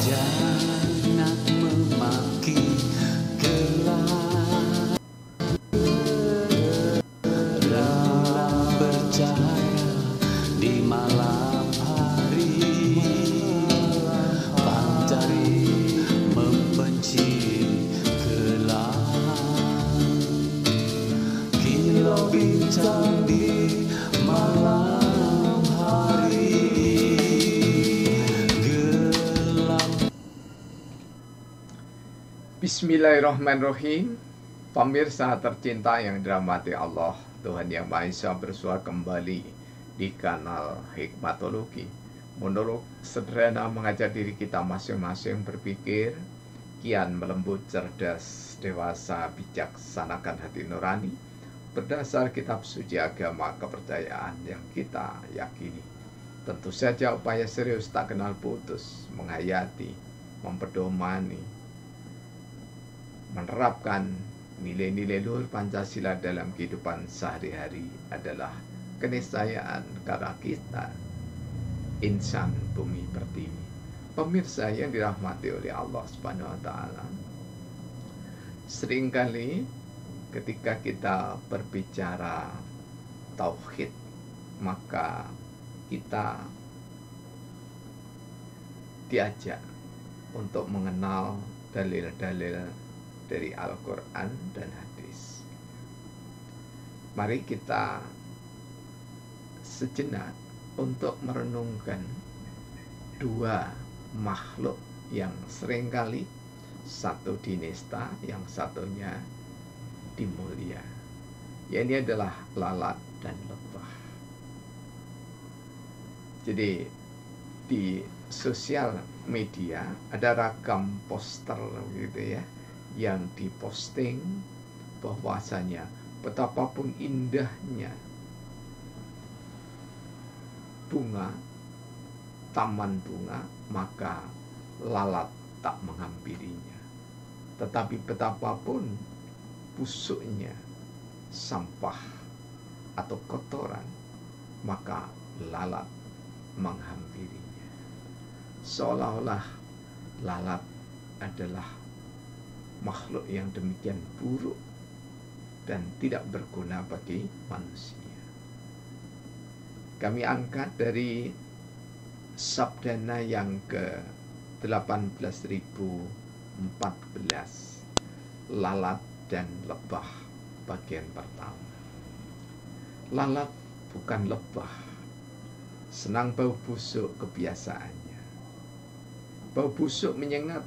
Jangan memaki gelap bercahaya di malam hari, pantari membenci gelap. Kilau bintang di malam hari, gelap. Bismillahirrahmanirrahim. Pemirsa tercinta yang dirahmati Allah, Tuhan Yang Maha Esa bersuara kembali di kanal Hikmatologi. Monolog sederhana mengajak diri kita masing-masing berpikir, kian melembut, cerdas, dewasa, bijaksanakan hati nurani berdasar kitab suci agama kepercayaan yang kita yakini. Tentu saja upaya serius tak kenal putus, menghayati, memperdomani, menerapkan nilai-nilai luhur Pancasila dalam kehidupan sehari-hari adalah keniscayaan karena kita insan bumi pertiwi. Pemirsa yang dirahmati oleh Allah Subhanahu wa taala, seringkali ketika kita berbicara tauhid, maka kita diajak untuk mengenal dalil-dalil dari Al-Quran dan hadis. Mari kita sejenak untuk merenungkan dua makhluk yang seringkali satu dinista, yang satunya dimulia. Ya, ini adalah lalat dan lebah. Jadi di sosial media ada ragam poster gitu ya, yang diposting bahwasanya betapapun indahnya bunga, taman bunga, maka lalat tak menghampirinya. Tetapi betapapun busuknya sampah atau kotoran, maka lalat menghampirinya. Seolah-olah lalat adalah makhluk yang demikian buruk dan tidak berguna bagi manusia. Kami angkat dari sabdana yang ke 18.014, lalat dan lebah bagian pertama. Lalat bukan lebah, senang bau busuk kebiasaannya. Bau busuk menyengat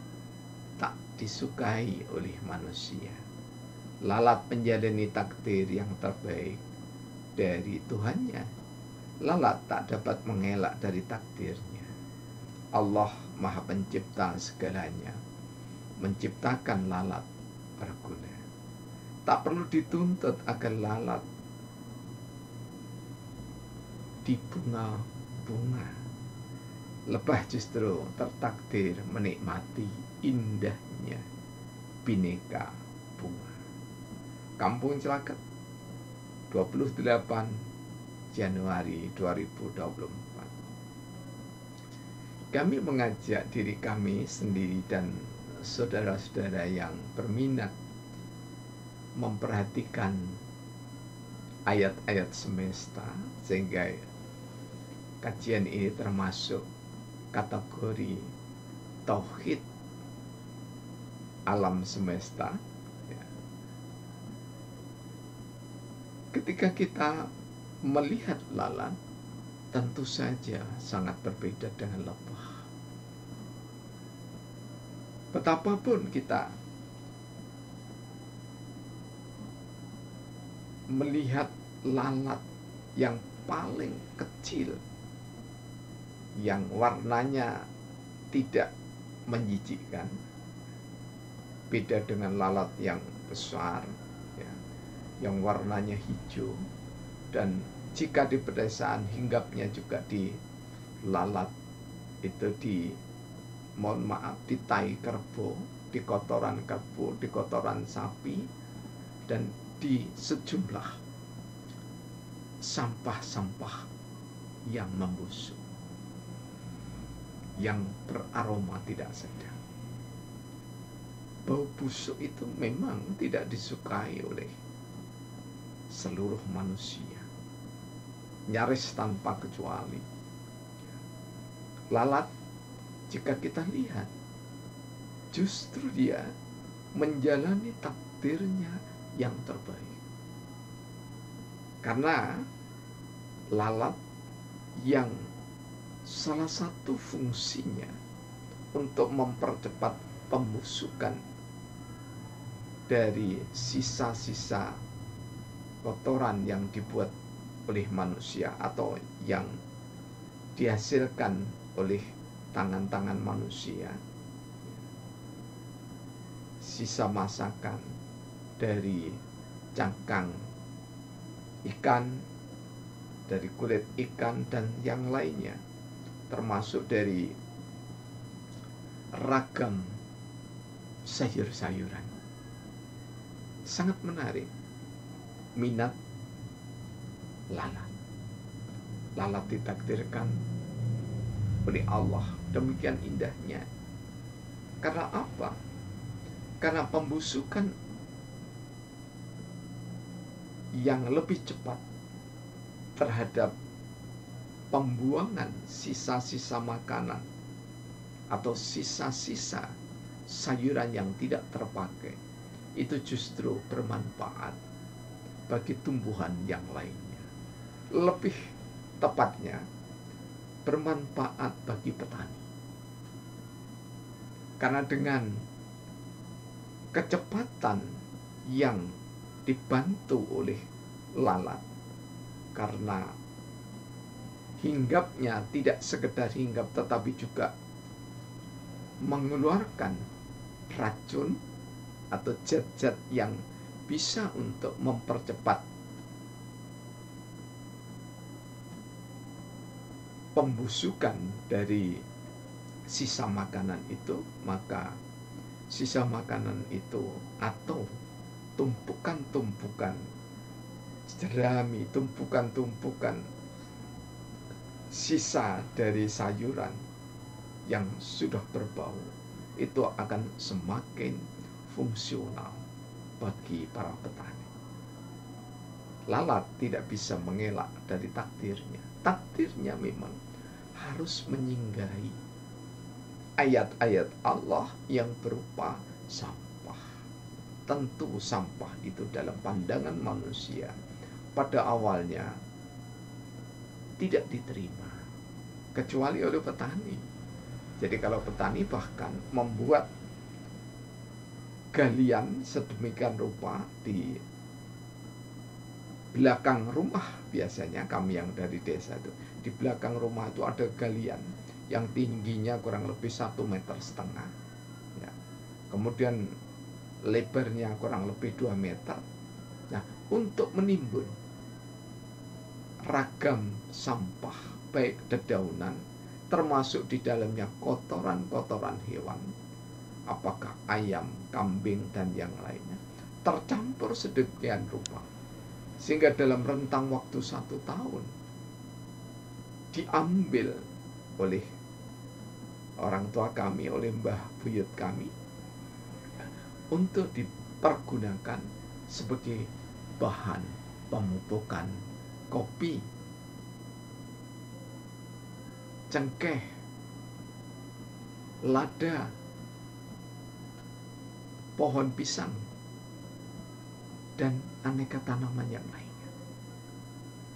tak disukai oleh manusia. Lalat menjalani takdir yang terbaik dari Tuhannya. Lalat tak dapat mengelak dari takdirnya. Allah Maha Pencipta segalanya menciptakan lalat berguna. Tak perlu dituntut agar lalat di bunga-bunga. Lebah justru tertakdir menikmati indahnya bineka bunga. Kampung Celaket, 28 Januari 2024. Kami mengajak diri kami sendiri dan saudara-saudara yang berminat memperhatikan ayat-ayat semesta, sehingga kajian ini termasuk kategori tauhid alam semesta. Ketika kita melihat lalat, tentu saja sangat berbeda dengan lebah. Betapapun kita melihat lalat yang paling kecil, yang warnanya tidak menjijikkan, beda dengan lalat yang besar ya, yang warnanya hijau, dan jika di pedesaan hinggapnya juga di lalat itu di tai kerbau, di kotoran kerbau, di kotoran sapi, dan di sejumlah sampah-sampah yang membusuk. yang beraroma tidak sedap. Bau busuk itu memang tidak disukai oleh seluruh manusia, nyaris tanpa kecuali. Lalat, jika kita lihat, justru dia menjalani takdirnya yang terbaik. Karena lalat yang salah satu fungsinya untuk mempercepat pembusukan dari sisa-sisa kotoran yang dibuat oleh manusia atau yang dihasilkan oleh tangan-tangan manusia, sisa masakan dari cangkang ikan, dari kulit ikan dan yang lainnya, termasuk dari ragam sayur-sayuran. Sangat menarik minat lalat. Lalat ditakdirkan oleh Allah demikian indahnya. Karena apa? Karena pembusukan yang lebih cepat terhadap pembuangan sisa-sisa makanan atau sisa-sisa sayuran yang tidak terpakai, itu justru bermanfaat bagi tumbuhan yang lainnya. Lebih tepatnya, bermanfaat bagi petani. Karena dengan kecepatan yang dibantu oleh lalat, karena hinggapnya tidak sekedar hinggap tetapi juga mengeluarkan racun atau zat-zat yang bisa untuk mempercepat pembusukan dari sisa makanan itu, maka sisa makanan itu atau tumpukan-tumpukan jerami, tumpukan-tumpukan sisa dari sayuran yang sudah berbau itu akan semakin fungsional bagi para petani. Lalat tidak bisa mengelak dari takdirnya. Takdirnya memang harus menyinggahi ayat-ayat Allah yang berupa sampah. Tentu sampah itu dalam pandangan manusia pada awalnya tidak diterima, kecuali oleh petani. Jadi kalau petani bahkan membuat galian sedemikian rupa di belakang rumah, biasanya kami yang dari desa itu, di belakang rumah itu ada galian yang tingginya kurang lebih 1,5 meter ya. Kemudian lebarnya kurang lebih 2 meter. Nah, untuk menimbun ragam sampah, baik dedaunan, termasuk di dalamnya kotoran-kotoran hewan, apakah ayam, kambing, dan yang lainnya, tercampur sedemikian rupa, sehingga dalam rentang waktu 1 tahun diambil oleh orang tua kami, oleh mbah buyut kami, untuk dipergunakan sebagai bahan pemupukan kopi, cengkeh, lada, pohon pisang, dan aneka tanaman yang lainnya,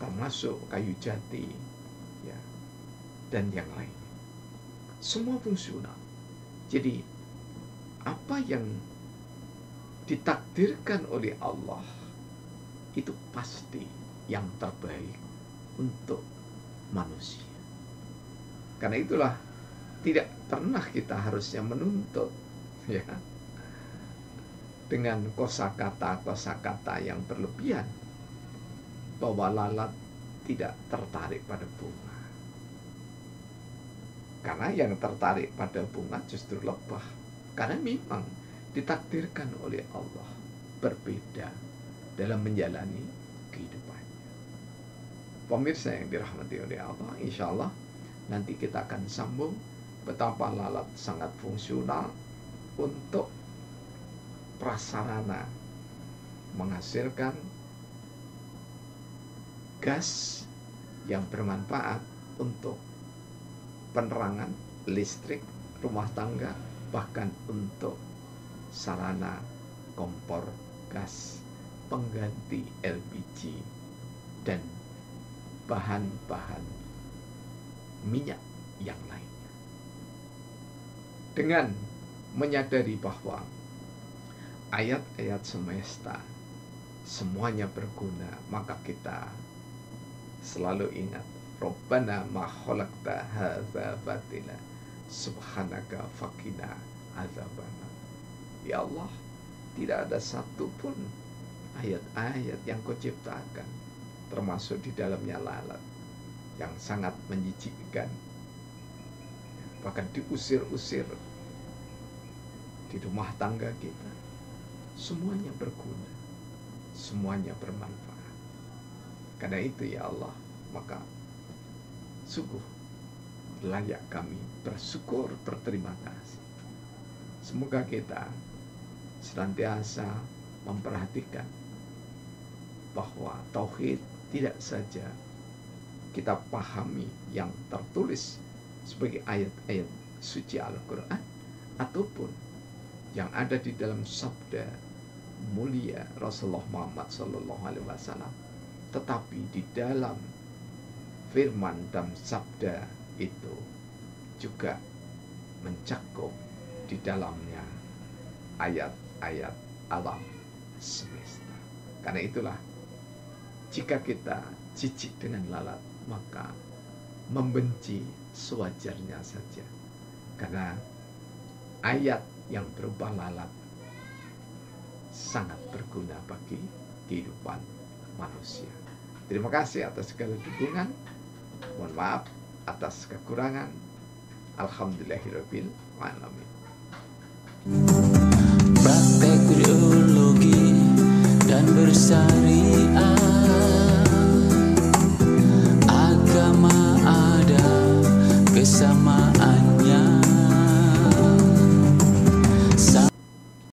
termasuk kayu jati, ya, dan yang lainnya. Semua fungsional. Jadi apa yang ditakdirkan oleh Allah itu pasti yang terbaik untuk manusia. Karena itulah tidak pernah kita harusnya menuntut, ya, dengan kosakata yang berlebihan bahwa lalat tidak tertarik pada bunga. Karena yang tertarik pada bunga justru lebah. Karena memang ditakdirkan oleh Allah berbeda dalam menjalani kehidupannya. Pemirsa yang dirahmati oleh Allah, insya Allah nanti kita akan sambung betapa lalat sangat fungsional untuk prasarana menghasilkan gas yang bermanfaat untuk penerangan listrik rumah tangga, bahkan untuk sarana kompor gas pengganti LPG dan bahan-bahan minyak yang lainnya. Dengan menyadari bahwa ayat-ayat semesta semuanya berguna, maka kita selalu ingat, Rabbana ma khalaqta hadza batila subhanaka faqina azabannar. Ya Allah, tidak ada satupun ayat-ayat yang kau ciptakan, termasuk di dalamnya lalat yang sangat menjijikkan, bahkan diusir-usir di rumah tangga kita. Semuanya berguna, semuanya bermanfaat. Karena itu ya Allah, maka sungguh layak kami bersyukur, berterima kasih. Semoga kita senantiasa memperhatikan bahwa tauhid tidak saja kita pahami yang tertulis sebagai ayat-ayat suci Al-Quran, ataupun yang ada di dalam sabda mulia Rasulullah Muhammad SAW, tetapi di dalam firman dan sabda itu juga mencakup di dalamnya ayat-ayat alam semesta. Karena itulah, jika kita jijik dengan lalat, maka membenci sewajarnya saja. Karena ayat yang berupa lalat sangat berguna bagi kehidupan manusia. Terima kasih atas segala dukungan. Mohon maaf atas kekurangan. Alhamdulillahirabbil alamin.